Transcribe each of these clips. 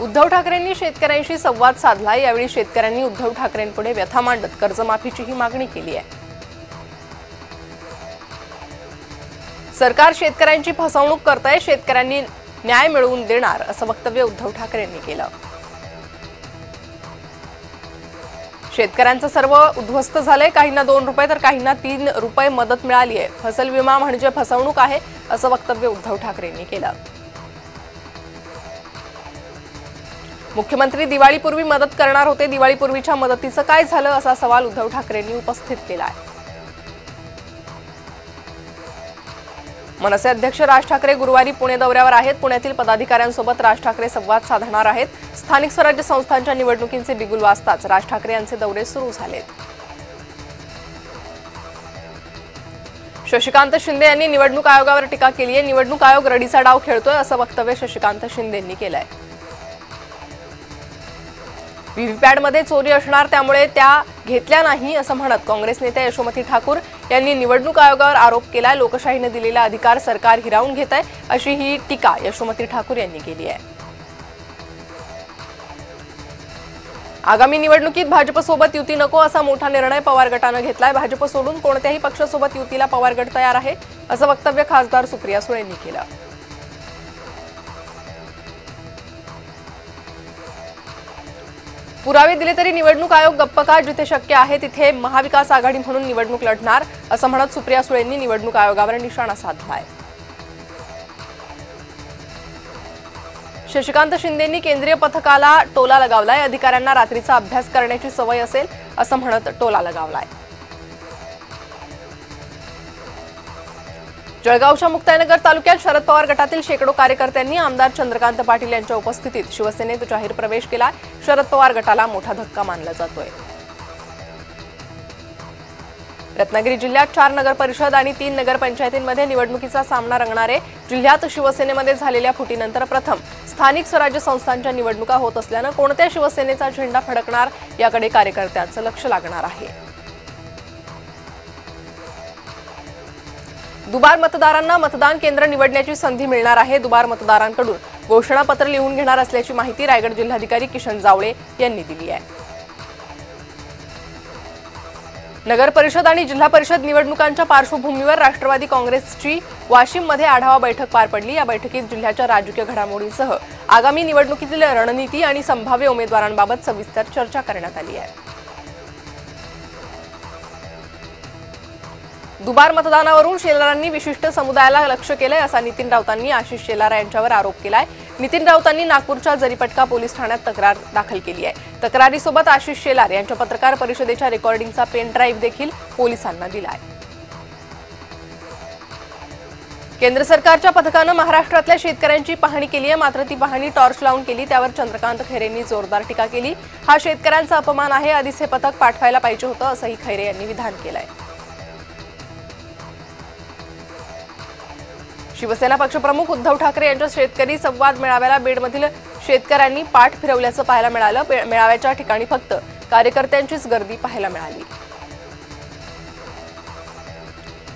उद्धव ठाकरेंनी शेतकऱ्यांशी संवाद साधला। यावेळी शेतकऱ्यांनी उद्धव ठाकरेंपुढे व्यथा मांडत कर्जमाफीचीही मागणी केली आहे। सरकार शेतकऱ्यांची फसवणूक करतंय, शेतकऱ्यांनी न्याय मिळवून देणार असं वक्तव्य उद्धव ठाकरेंनी केलं। शेतकऱ्यांचं सर्व उद्ध्वस्त झालंय, काहींना 2 रुपये तर काहींना 3 रुपये मदत मिळाली आहे। फसल विमा म्हणजे फसवणूक आहे असं वक्तव्य उद्धव ठाकरेंनी केलं। मुख्यमंत्री दिवाळीपूर्वी मदत करणार होते, दिवाळीपूर्वीच्या मदतीचं काय झालं असा सवाल उद्धव ठाकरेंनी उपस्थित केला आहे। मनसे अध्यक्ष राज ठाकरे गुरुवारी पुणे दौऱ्यावर आहेत। पुण्यातील पदाधिकाऱ्यांसोबत राज ठाकरे संवाद साधणार आहेत। स्थानिक स्वराज्य संस्थांच्या निवडणुकींचे बिगुल वाजताच राज ठाकरे यांचे दौरे सुरू झालेत। शशिकांत शिंदे यांनी निवडणूक आयोगावर टीका केली आहे। निवडणूक आयोग रडीचा डाव खेळतोय असं वक्तव्य शशिकांत शिंदे यांनी केलंय। व्हीव्हीपॅटमध्ये चोरी असणार, त्यामुळे त्या घेतल्या नाही असं म्हणत काँग्रेस नेत्या यशोमती ठाकूर यांनी निवडणूक आयोगावर आरोप केला। लोकशाहीने दिलेला अधिकार सरकार हिरावून घेत आहे अशी ही टीका यशोमती ठाकूर यांनी केली आहे। आगामी निवडणुकीत भाजपसोबत युती नको असा मोठा निर्णय पवार गटानं घेतलाय। भाजप सोडून कोणत्याही पक्षासोबत युतीला पवार गट तयार आहे असं वक्तव्य खासदार सुप्रिया सुळे यांनी केलं। पुरावे दिले तरी निवडणूक आयोग गप्प का? जिथे शक्य आहे तिथे महाविकास आघाडी म्हणून निवडणूक लढणार असं म्हणत सुप्रिया सुळेंनी निवडणूक आयोगावर निशाणा साधलाय। शशिकांत शिंदेंनी केंद्रीय पथकाला टोला लगावलाय। अधिकाऱ्यांना रात्रीचा अभ्यास करण्याची सवय असेल असं म्हणत टोला लगावलाय। जळगावच्या मुक्ताईनगर तालुक्यात शरद पवार गटातील शेकडो कार्यकर्त्यांनी आमदार चंद्रकांत पाटील यांच्या उपस्थितीत शिवसेनेत जाहीर प्रवेश केला। शरद पवार गटाला मोठा धक्का मानला जातोय। रत्नागिरी जिल्ह्यात 4 नगर परिषद आणि 3 नगरपंचायतींमध्ये निवडणुकीचा सामना रंगणार आहे। जिल्ह्यात शिवसेनेमध्ये झालेल्या फुटीनंतर प्रथम स्थानिक स्वराज्य संस्थांच्या निवडणुका होत असल्यानं कोणत्या शिवसेनेचा झेंडा फडकणार याकडे कार्यकर्त्यांचं लक्ष लागणार आहे। दुबार मतदारांना मतदान केंद्र निवडण्याची संधी मिळणार आहे। दुबार मतदारांकडून घोषणापत्र लिहून घेणार असल्याची माहिती रायगड जिल्हाधिकारी किशन जावळे यांनी दिली आहे। नगर परिषद आणि जिल्हा परिषद निवडणुकांच्या पार्श्वभूमीवर राष्ट्रवादी काँग्रेसची वाशिममध्ये आढावा बैठक पार पडली। या बैठकीत जिल्ह्याच्या राजकीय घडामोडींसह आगामी निवडणुकीतील रणनीती आणि संभाव्य उमेदवारांबाबत सविस्तर चर्चा करण्यात आली आहे। दुबार मतदानावरून शेलारांनी विशिष्ट समुदायाला लक्ष्य केलंय असा नितीन राऊतांनी आशिष शेलार यांच्यावर आरोप केलाय। नितीन राऊतांनी नागपूरच्या जरीपटका पोलीस ठाण्यात तक्रार दाखल केली आहे। तक्रारीसोबत आशिष शेलार यांच्या पत्रकार परिषदेच्या रेकॉर्डिंगचा पेन ड्राईव्ह देखील पोलिसांना दिलाय। केंद्र सरकारच्या पथकानं महाराष्ट्रातल्या शेतकऱ्यांची पाहणी केली आहे, मात्र ती पाहणी टॉर्च लावून केली, त्यावर चंद्रकांत खैरेंनी जोरदार टीका केली। हा शेतकऱ्यांचा अपमान आहे, आधीच हे पथक पाठवायला पाहिजे होतं असंही खैरे यांनी विधान केलंय। शिवसेना पक्षप्रमुख उद्धव ठाकरे यांच्या शेतकरी संवाद मेळाव्याला बीडमधील शेतकऱ्यांनी पाठ फिरवल्याचं पाहायला मिळालं। मेळाव्याच्या ठिकाणी फक्त कार्यकर्त्यांचीच गर्दी पाहायला मिळाली।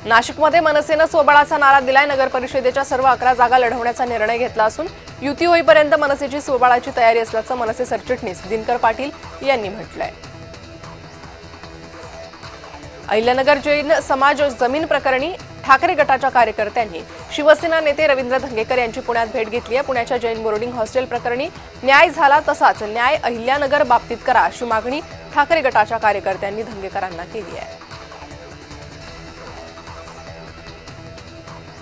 नाशिकमध्ये मनसेनं स्वबळाचा नारा दिलाय। नगर परिषदेच्या सर्व 11 जागा लढवण्याचा निर्णय घेतला असून युती होईपर्यंत मनसेची स्वबळाची तयारी असल्याचं मनसे सरचिटणीस दिनकर पाटील यांनी म्हटलंय। अहिल्यानगर जैन समाज जमीन प्रकरणी ठाकरे गटाच्या कार्यकर्त्यांनी शिवसेना नेते रवींद्र धंगेकर यांची पुण्यात भेट घेतली आहे। पुण्याच्या जैन बोर्डिंग हॉस्टेल प्रकरणी न्याय झाला तसाच न्याय अहिल्यानगर बाबतीत करा अशी मागणी ठाकरे गटाच्या कार्यकर्त्यांनी धंगेकरांना केली आहे।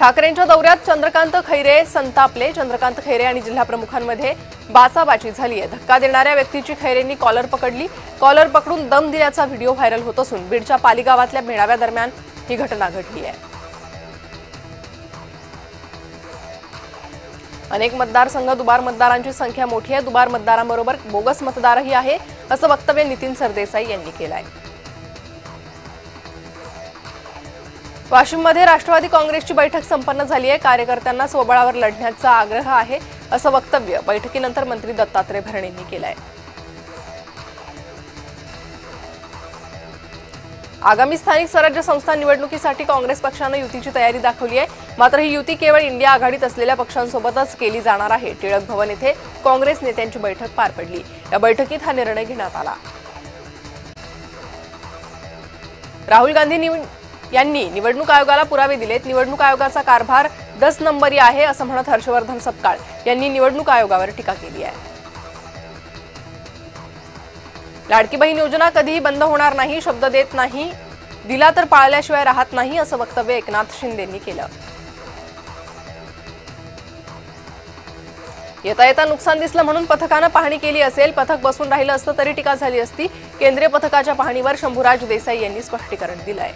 ठाकरेंच्या दौऱ्यात चंद्रकांत खैरे संतापले। चंद्रकांत खैरे आणि जिल्हाप्रमुखांमध्ये बाचाबाची झाली आहे। धक्का देणाऱ्या व्यक्तीची खैरेंनी कॉलर पकडली। कॉलर पकडून दम दिल्याचा व्हिडिओ व्हायरल होत असून बीडच्या पाली गावातल्या मेळाव्यादरम्यान ही घटना घडली आहे। अनेक मतदारसंघ दुबार मतदारांची संख्या मोठी आहे। दुबार मतदारांबरोबर बोगस मतदारही आहे असं वक्तव्य नितीन सरदेसाई यांनी केलं आहे। वाशिममध्ये राष्ट्रवादी काँग्रेसची बैठक संपन्न झाली आहे। कार्यकर्त्यांना स्वबळावर लढण्याचा आग्रह आहे असं वक्तव्य बैठकीनंतर मंत्री दत्तात्रय भरणे यांनी केलं आहे। आगामी स्थानिक स्वराज्य संस्था निवडणुकीसाठी काँग्रेस पक्षाने युतीची तयारी दाखवली आहे. मात्र ही युती केवळ इंडिया आघाडीत असलेल्या पक्षांसोबतच केली जाणार आहे. टिळक भवन येथे काँग्रेस नेत्यांची बैठक पार पडली. या बैठकीत हा निर्णय घेण्यात आला. राहुल गांधी यांनी निवडणूक आयोगाला पुरावे दिलेत. निवडणूक आयोगाचा कारभार 10 नंबरी आहे असं म्हणत हर्षवर्धन सपकाळ यांनी निवडणूक आयोगावर टीका केली आहे. लाडकी बहीण योजना कधीही बंद होणार नाही, शब्द देत नाही, दिला तर पाळल्याशिवाय राहत नाही असं वक्तव्य एकनाथ शिंदेंनी केलं. येता येता नुकसान दिसलं म्हणून पथकानं पाहणी केली असेल. पथक बसून राहिलं असतं तरी टीका झाली असती. केंद्रीय पथकाच्या पाहणीवर शंभूराज देसाई यांनी स्पष्टीकरण दिलंय.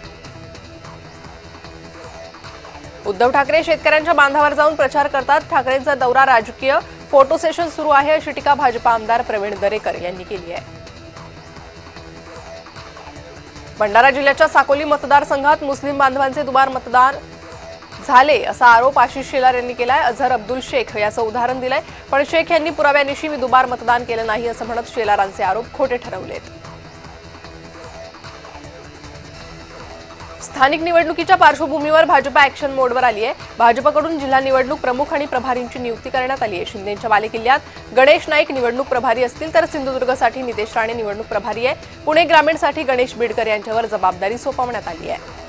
उद्धव ठाकरे शेतकऱ्यांच्या बांधावर जाऊन प्रचार करतात. ठाकरेंचा दौरा राजकीय, फोटो सेशन सुरू आहे अशी टीका भाजपा आमदार प्रवीण दरेकर यांनी केली आहे. भंडारा जिल्ह्याच्या साकोली मतदारसंघात मुस्लिम बांधवांचे दुबार मतदान झाले असा आरोप आशिष शेलार यांनी केलाय. अझहर अब्दुल शेख याचं उदाहरण दिलंय, पण शेख यांनी पुराव्यानिशी मी दुबार मतदान केलं नाही असं म्हणत शेलारांचे आरोप खोटे ठरवलेत. स्थानिक निवडणुकीच्या पार्श्वभूमीवर भाजपा ॲक्शन मोडवर आली आहे. भाजपकडून जिल्हा निवडणूक प्रमुख आणि प्रभारींची नियुक्ती करण्यात आली आहे. शिंदेच्या बालेकिल्ल्यात गणेश नाईक निवडणूक प्रभारी असतील तर सिंधुदुर्गसाठी नितेश राणे निवडणूक प्रभारी आहे. पुणे ग्रामीणसाठी गणेश बिडकर यांच्यावर जबाबदारी सोपवण्यात आली आहे.